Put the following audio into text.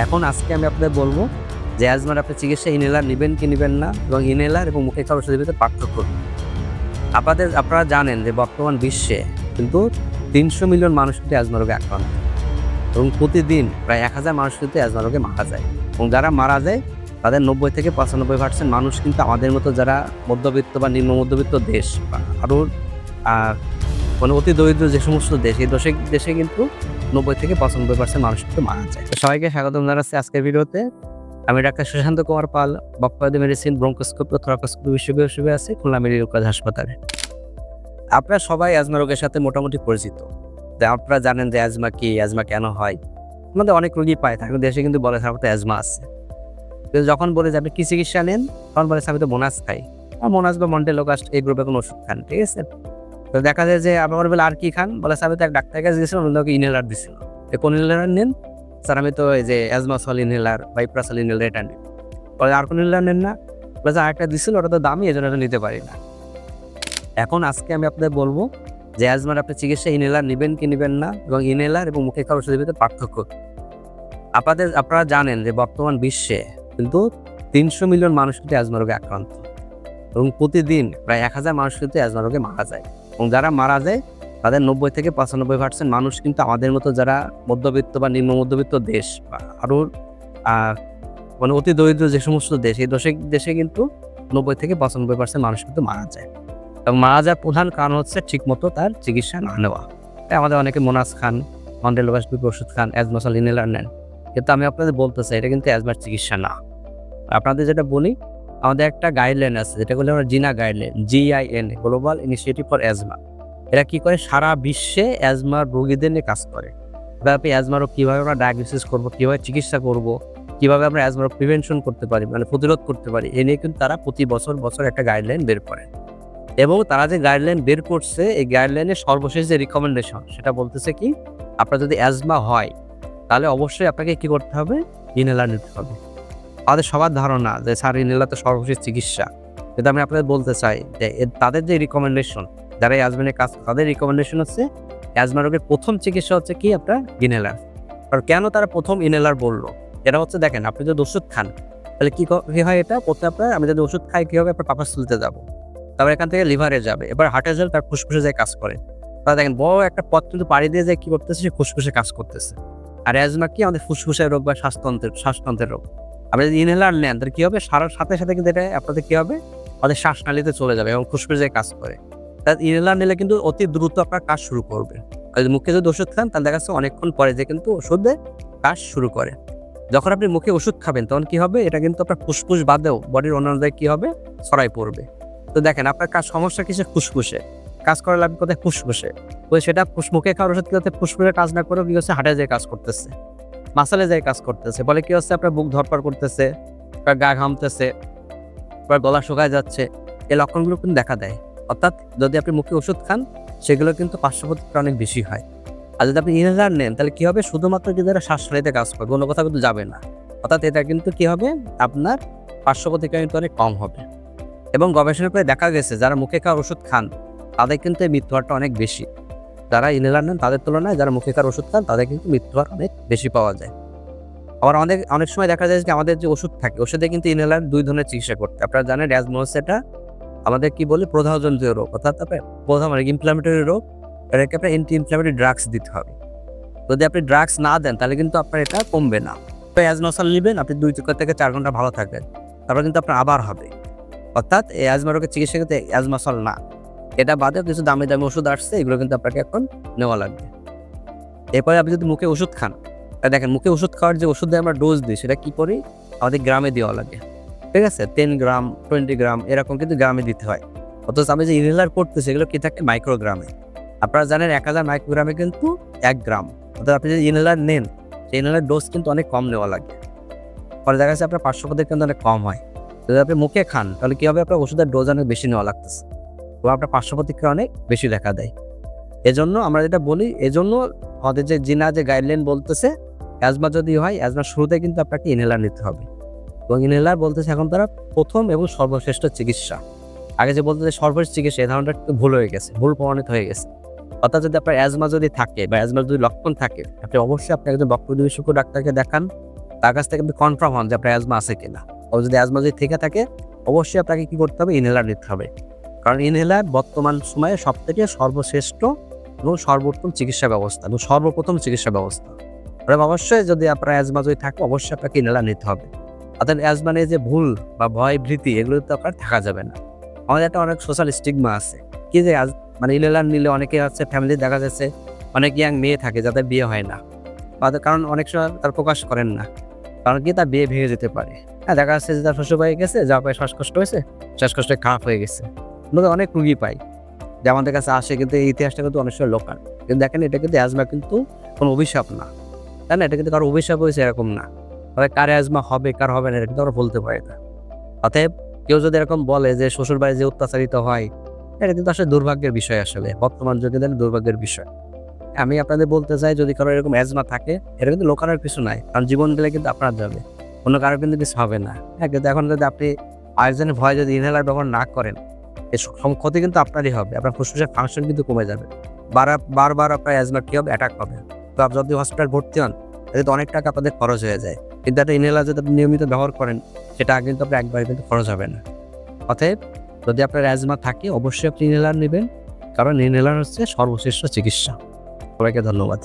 এখন আজকে আমি আপনাদের বলবো যে অ্যাজমার আপনি চিকিৎসা ইনহেলার নেবেন কি নেবেন না এবং ইনহেলার এবং মুখে খাওয়ার ওষুধের ভিতরে পার্থক্য কি। আপনারা জানেন যে বর্তমান বিশ্বে কিন্তু ৩০০ মিলিয়ন মানুষ কিন্তু অ্যাজমা রোগে আক্রান্ত এবং প্রতিদিন প্রায় ১,০০০ মানুষ কিন্তু অ্যাজমা রোগে মারা যায় এবং যারা মারা যায় তাদের ৯০ থেকে ৯৫% মানুষ কিন্তু আমাদের মতো যারা মধ্যবিত্ত বা নিম্ন মধ্যবিত্ত দেশ বা আরও মানে অতি দরিদ্র যে সমস্ত দেশ এই দেশে কিন্তু ৯০ থেকে ৯৫% মানুষ কিন্তু মারা যায়। তো সবাইকে স্বাগতম জানাচ্ছি আজকের ভিডিওতে। আমি doctor Sushant Kumar Pal, বকফায়দা medicine, bronchoscopy ও থোরাকোস্কোপি বিশেষজ্ঞ আছি খুলনা মেডিকেল কলেজ হাসপাতালে। আপনারা সবাই অ্যাজমা রোগের সাথে মোটামুটি পরিচিত। আপনারা জানেন যে অ্যাজমা কি, অ্যাজমা কেন হয়। আমাদের অনেক রোগী পায় থাকে দেশে কিন্তু বলে আমার তো অ্যাজমা আছে। কিন্তু যখন বলে যে আপনি কি চিকিৎসা নেন তখন বলে আমি তো মোনাস খাই, আর মোনাস বা মন্টেলোকাস্ট এই গ্রুপে কোনো ওষুধ খান, ঠিক আছে। তো দেখা যায় যে আবার বলে আর কি খান, বলে আমি তো এক ডাক্তারের কাছে গেছিলাম, অন্যকে ইনহেলার দিছিল। কোন ইনহেলার নেন স্যার? আমি তো এই যে অ্যাজমাসল ইনহেলার বা ইপ্রাসল ইনহেলার এটা নিই। বলে আর কোন ইনহেলার নেন না? বলে আরেকটা দিছিল, ওটা তো দামি, এই জন্য এটা নিতে পারি না। এখন আজকে আমি আপনাদের বলবো যে অ্যাজমার আপনি চিকিৎসা ইনহেলার নেবেন কি নেবেন না এবং ইনহেলার এবং মুখে খাওয়ার ওষুধের ভিতরে পার্থক্য। আপনারা জানেন যে বর্তমান বিশ্বে কিন্তু ৩০০ মিলিয়ন মানুষ কিন্তু অ্যাজমা রোগে আক্রান্ত এবং প্রতিদিন প্রায় ১,০০০ মানুষ কিন্তু অ্যাজমা রোগে মারা যায় এবং যারা মারা যায় তাদের ৯০ থেকে ৯৫% মানুষ কিন্তু আমাদের মতো যারা মধ্যবিত্ত বা নিম্ন মধ্যবিত্ত দেশ বা আরও মানে অতি দরিদ্র যে সমস্ত দেশ এই দেশে কিন্তু ৯০ থেকে ৯৫% মানুষ কিন্তু মারা যায় এবং মারা যাওয়ার প্রধান কারণ হচ্ছে ঠিকমতো তার চিকিৎসা না নেওয়া। তাই আমাদের অনেকে মোনাস খান, মন্টেলোকাস্ট ওষুধ খান, অ্যাজমাসল ইনহেলার নেন, কিন্তু আমি আপনাদের বলতে চাই এটা কিন্তু অ্যাজমার চিকিৎসা না। আপনাদের যেটা বলি, আমাদের একটা গাইডলাইন আছে যেটা বলে আমরা জিনা guideline, GIN, global initiative for asthma. এরা কি করে সারা বিশ্বে অ্যাজমার রোগীদের নিয়ে কাজ করে। আপনি অ্যাজমা রোগ কীভাবে আমরা ডায়াগনোসিস করবো, কীভাবে চিকিৎসা করব, কীভাবে আমরা অ্যাজমা রোগ প্রিভেনশন করতে পারি, মানে প্রতিরোধ করতে পারি, এ নিয়ে কিন্তু তারা প্রতি বছর একটা গাইডলাইন বের করে এবং তারা যে গাইডলাইন বের করছে এই গাইডলাইনের সর্বশেষ যে রিকমেন্ডেশন সেটা বলতেছে কি, আপনার যদি অ্যাজমা হয় তাহলে অবশ্যই আপনাকে কি করতে হবে, ইনহেলার নিতে হবে। আমাদের সবার ধারণা যে স্যার ইনহেলার তো সর্বশেষ চিকিৎসা, কিন্তু আমি আপনাদের বলতে চাই যে তাদের যে রিকমেন্ডেশন, যারা অ্যাজমা নিয়ে কাজ তাদের রিকমেন্ডেশন হচ্ছে অ্যাজমা রোগের প্রথম চিকিৎসা হচ্ছে কি আপনার ইনহেলার। আর কেন তারা প্রথম ইনহেলার বললো, এটা হচ্ছে দেখেন আপনি যদি ওষুধ খান তাহলে কি হয়, এটা প্রথমে আপনার আমি যদি ওষুধ খাই কি হবে, আপনার পাকস্থলীতে যাবো, তারপর এখান থেকে লিভারে যাবে, এবার হার্টে যাবে, তার ফুসফুসে যায় কাজ করে। তারা দেখেন বড় একটা পথ কিন্তু পাড়ি দিয়ে যায় কি করতেছে, সে ফুসফুসে কাজ করতেছে। আর অ্যাজমা কি আমাদের ফুসফুসের রোগ বা শ্বাসতন্ত্রের রোগ। আপনি যদি ইনহেলার নেন তাহলে কি হবে, সারার সাথে সাথে কিন্তু এটা আপনাদের কি হবে, আমাদের শ্বাসনালীতে চলে যাবে এবং ফুসফুসে কাজ করে। তার ইনহেলার নিলে কিন্তু অতি দ্রুত আপনার কাজ শুরু করবে। আর যদি মুখে যদি ওষুধ খান তাহলে দেখা যাচ্ছে অনেকক্ষণ পরে যে কিন্তু ওষুধে কাজ শুরু করে। যখন আপনি মুখে ওষুধ খাবেন তখন কি হবে, এটা কিন্তু আপনার ফুসফুস বাদেও বডির অন্যান্য জায়গায় কি হবে, ছড়াই পড়বে। তো দেখেন আপনার সমস্যা কিসে, ফুসফুসে কাজ করা লাগবে, কোথায় ফুসফুসে। তো সেটা মুখে খাওয়ার ওষুধ কি হচ্ছে, ফুসফুসে কাজ না করেও কি হচ্ছে, হার্টে যেয়ে কাজ করতেছে, মাসালে যায় কাজ করতেছে, ফলে কি হচ্ছে আপনার বুক ধরপড় করতেছে, আপনার গা ঘামতেছে, আপনার গলা শুকায় যাচ্ছে, এই লক্ষণগুলো কিন্তু দেখা দেয়। অর্থাৎ যদি আপনি মুখে ওষুধ খান সেগুলো কিন্তু পার্শ্ব প্রতিক্রিয়া অনেক বেশি হয়। আর যদি আপনি ইনহেলার নেন তাহলে কি হবে, শুধুমাত্র কিন্তু এটা শ্বাসনালীতে কাজ করবে, অন্য কোথাও কিন্তু যাবে না। অর্থাৎ এটা কিন্তু কি হবে, আপনার পার্শ্ব প্রতিক্রিয়া কিন্তু অনেক কম হবে। এবং গবেষণা করে দেখা গেছে যারা মুখে খাওয়ার ওষুধ খান তাদের কিন্তু এই মৃত্যু হারটা অনেক বেশি। যারা ইনহেলার নেন তাদের তুলনায় যারা মুখে খাওয়ার ওষুধ খান তাদের কিন্তু মৃত্যু হার অনেক বেশি পাওয়া যায়। আবার অনেক সময় দেখা যায় যে আমাদের যে ওষুধ থাকে ওষুধে কিন্তু ইনহেলার 2 ধরনের চিকিৎসা করতে। আপনারা জানেন অ্যাজমা হচ্ছে এটা আমাদের কি বলি প্রদাহজনিত রোগ, অর্থাৎ আপনার মানে ইনফ্ল্যামেটরি রোগ, এটাকে আপনার অ্যান্টি ইনফ্ল্যামেটরি ড্রাগস দিতে হবে। যদি আপনি ড্রাগস না দেন তাহলে কিন্তু আপনার এটা কমবে না। তো অ্যাজমাসল নেবেন, আপনি 2 থেকে 4 ঘন্টা ভালো থাকবেন, তারপর কিন্তু আপনার আবার হবে। অর্থাৎ এই অ্যাজমা রোগের চিকিৎসা কিন্তু অ্যাজমাসল না, এটা বাদেও কিছু দামি ওষুধ আসছে, এগুলো কিন্তু আপনাকে এখন নেওয়া লাগবে। এরপরে আপনি যদি মুখে ওষুধ খান, দেখেন মুখে ওষুধ খাওয়ার যে ওষুধে আমরা ডোজ দিই সেটা কি করি, আমাদের গ্রামে দেওয়া লাগে, ঠিক আছে, 10 গ্রাম 20 গ্রাম এরকম কিন্তু গ্রামে দিতে হয়। অথচ আমি যে ইনহেলার করতেছি সেগুলো কি থাকে, মাইক্রোগ্রামে। আপনারা জানেন 1000 মাইক্রোগ্রামে কিন্তু 1 গ্রাম। অর্থাৎ আপনি যদি ইনহেলার নেন সেই ইনহেলার ডোজ কিন্তু অনেক কম নেওয়া লাগে, পরে দেখা যাচ্ছে আপনার পার্শ্ব প্রতিক্রিয়া কিন্তু অনেক কম হয়। যদি আপনি মুখে খান তাহলে কি হবে, আপনার ওষুধের ডোজ অনেক বেশি নেওয়া লাগতেছে এবং আপনার পার্শ্ব প্রতিক্রিয়া অনেক বেশি দেখা দেয়। এজন্য আমরা যেটা বলি, এজন্য আমাদের যে জিনা যে গাইডলাইন বলতেছে অ্যাজমা যদি হয় অ্যাজমার শুরুতে কিন্তু আপনাকে ইনহেলার নিতে হবে এবং ইনহেলার বলতেছে এখন তারা প্রথম এবং সর্বশ্রেষ্ঠ চিকিৎসা। আগে যে বলতে সর্বশেষ চিকিৎসা, এই ধারণাটা একটু ভুল হয়ে গেছে, ভুল প্রমাণিত হয়ে গেছে। অর্থাৎ যদি আপনার অ্যাজমা যদি থাকে বা অ্যাজমার যদি লক্ষণ থাকে আপনি অবশ্যই আপনি একজন বক্তব্য বিশেষজ্ঞ ডাক্তারকে দেখান, তার কাছ থেকে আপনি কনফার্ম হন যে আপনার অ্যাজমা আছে কিনা। ও যদি অ্যাজমা যদি থেকে থাকে অবশ্যই আপনাকে কী করতে হবে, ইনহেলার নিতে হবে। কারণ ইনহেলার বর্তমান সময়ে সবথেকে সর্বশ্রেষ্ঠ এবং সর্বোত্তম চিকিৎসা ব্যবস্থা এবং সর্বপ্রথম চিকিৎসা ব্যবস্থা। এবং অবশ্যই যদি আপনার অ্যাজমা যদি থাকে অবশ্যই আপনাকে ইনহেলার নিতে হবে। অর্থাৎ অ্যাজমা নিয়ে যে ভুল বা ভয় ভীতি এগুলো তো আপনার থাকা যাবে না। আমাদের একটা অনেক সোশ্যাল স্টিগমা আছে কি যে মানে ইনহেলার নিলে অনেকে হচ্ছে ফ্যামিলি দেখা যাচ্ছে অনেক ইয়াং মেয়ে থাকে যাদের বিয়ে হয় না, বা কারণ অনেক সময় তার প্রকাশ করেন না, কারণ কি তার বিয়ে ভেঙে যেতে পারে। হ্যাঁ, দেখা যাচ্ছে যে তার শ্বশুর বাড়ি গেছে, যাওয়ার পরে শ্বাসকষ্ট হয়েছে, শ্বাসকষ্ট খারাপ হয়ে গেছে। আমরা অনেক রুগী পাই যে আমাদের কাছে আসে, কিন্তু এই ইতিহাসটা কিন্তু অনেক সময় লোকাল। কিন্তু দেখেন এটা কিন্তু অ্যাজমা কিন্তু কোনো অভিশাপ না, তাই না? এটা কিন্তু কারো অভিশাপ হয়েছে এরকম না। তবে কার অ্যাজমা হবে কার হবে না এটা কিন্তু আমরা বলতে পারি না। অতএব কেউ যদি এরকম বলে যে শ্বশুর বাড়ি যে অত্যাচারিত হয়, এটা কিন্তু আসলে দুর্ভাগ্যের বিষয়। আসলে বর্তমান যুগে দুর্ভাগ্যের বিষয়। আমি আপনাদের বলতে চাই যদি কারো এরকম অ্যাজমা থাকে এটা কিন্তু লোকানোর কিছু নাই, কারণ জীবন গেলে কিন্তু আপনার যাবে, অন্য কারো কিন্তু কিছু হবে না। হ্যাঁ, কিন্তু এখন যদি আপনি আরেকজনের ভয় যদি ইনহেলার ব্যবহার না করেন, এর ক্ষতি কিন্তু আপনারই হবে। আপনার ফুসফুসের ফাংশন কিন্তু কমে যাবে, বারবার আপনার অ্যাজমা কি হবে, অ্যাটাক হবে। তো আপনি যদি হসপিটাল ভর্তি হন এতে তো অনেক টাকা আপনাদের খরচ হয়ে যায়। কিন্তু একটা ইনহেলার যদি আপনি নিয়মিত ব্যবহার করেন সেটা কিন্তু আপনার একবারে কিন্তু খরচ হবে না। অতএব যদি আপনার অ্যাজমা থাকে অবশ্যই আপনি ইনহেলার নেবেন, কারণ ইনহেলার হচ্ছে সর্বশ্রেষ্ঠ চিকিৎসা। সবাইকে ধন্যবাদ।